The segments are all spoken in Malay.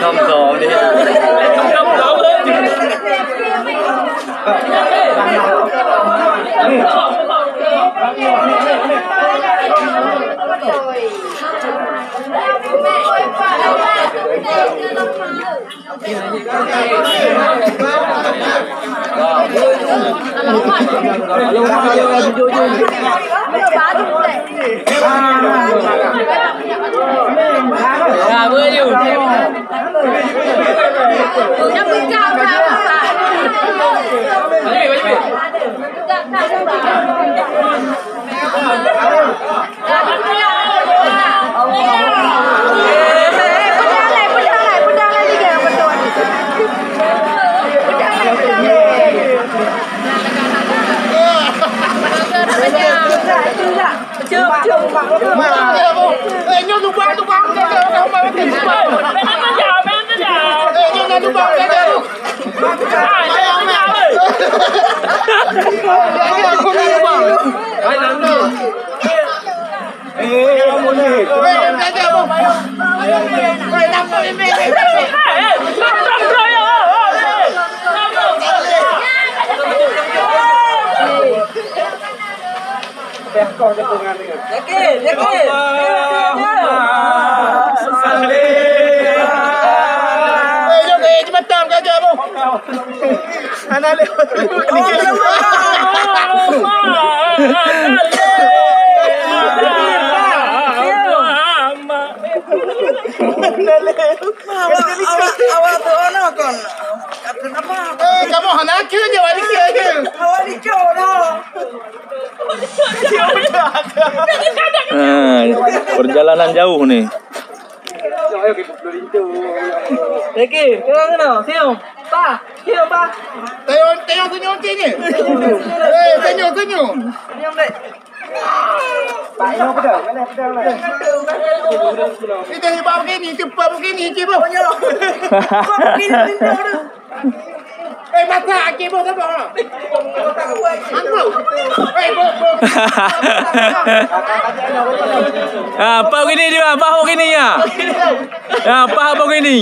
thăm gió đi. Kamu hendak ke je balik ke? Awak dicok dah. Perjalanan jauh nih. Lagi, kena. Senyum. Pa, senyum pa. Tengok senyum ni. Senyum. Senyum dek. Pak, ini apa dah? Mana pedang lah. Kita hebat begini, cepat begini, cibo. Begini tu. Mata cibo siapa? Aku. Apa begini dia? Apa begini ya? Apa begini?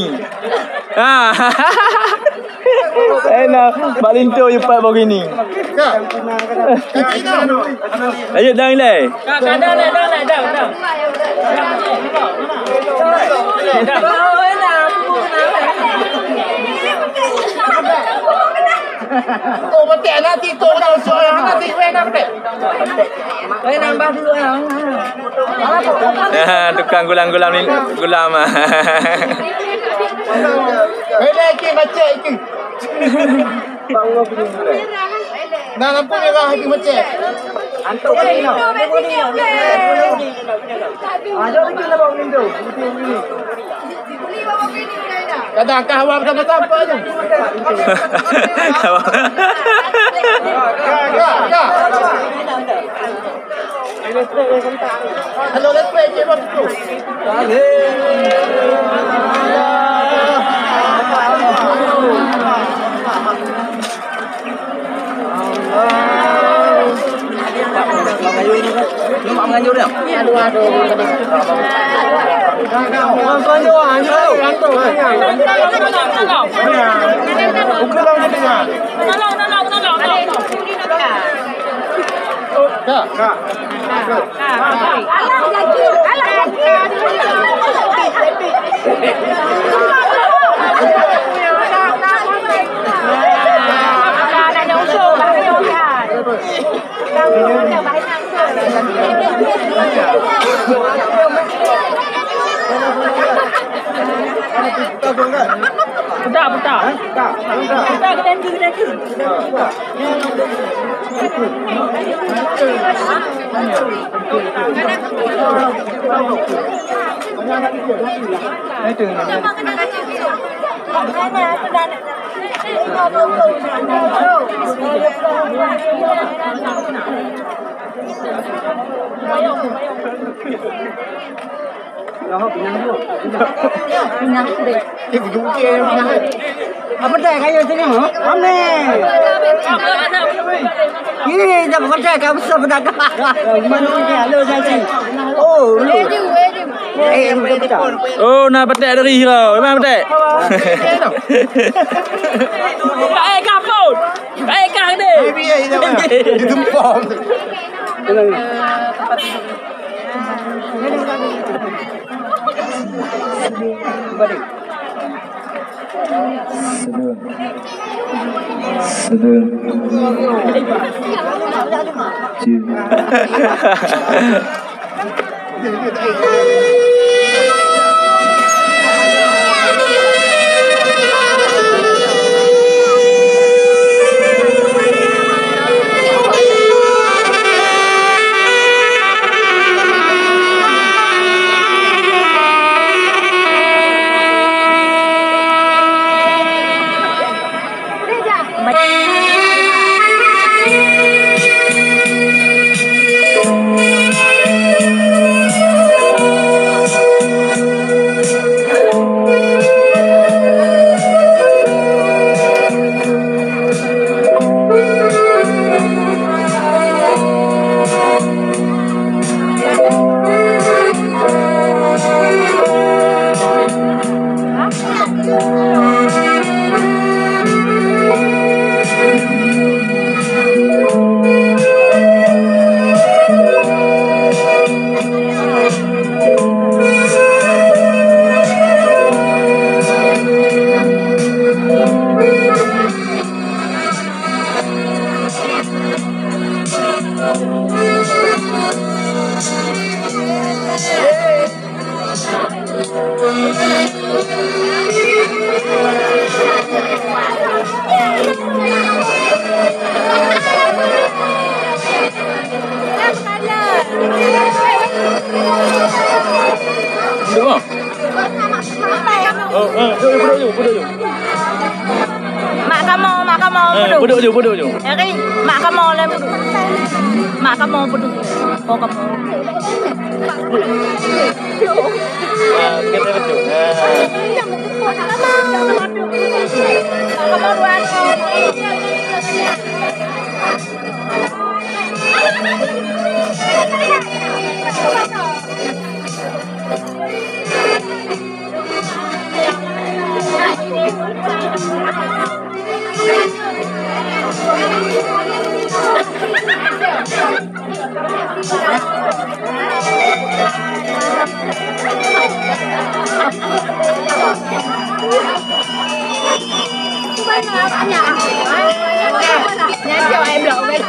Enak, balinto yung pa begini. Ayo dah ni. Oh, betul nanti tu dah soal nanti wenang dek. Wenang bah dulu yang. Tukang gulam-gulam ni gulam. Lagi baca itu. Nah, lampu merah lagi baca. Antuk ni no. Ada lagi nak bawa window. Kadang kawan sama-sama aja. Halo, let's play game of two. Menganyur ya? Aduh. Apa dah kayu sini ho? Ame. Ini dah betul kamu sudah berdagang. Mana ni? Halo saya. Oh, Oh, nak petik dari kau. Memang petik. Baik kapun. Baik kang ni. Itu bom. Duduk. Duduk je. Mak kamu duduk. Duduk je. Eri, mak kamu lah duduk. Mak kamu duduk. Oh kamu. Kita duduk. Kamu dua. Nhà cho em lộ bên.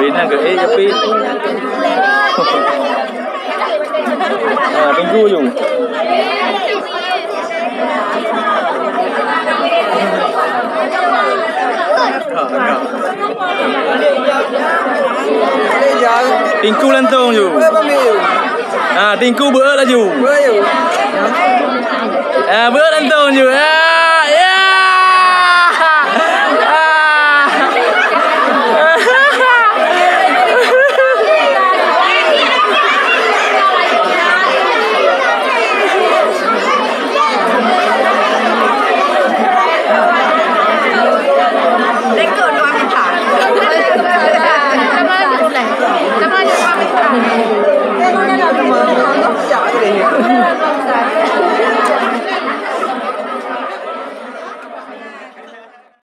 Pembina ke tapi tunggu yung tingku lantong you tingku bữa là you Berat nonton je.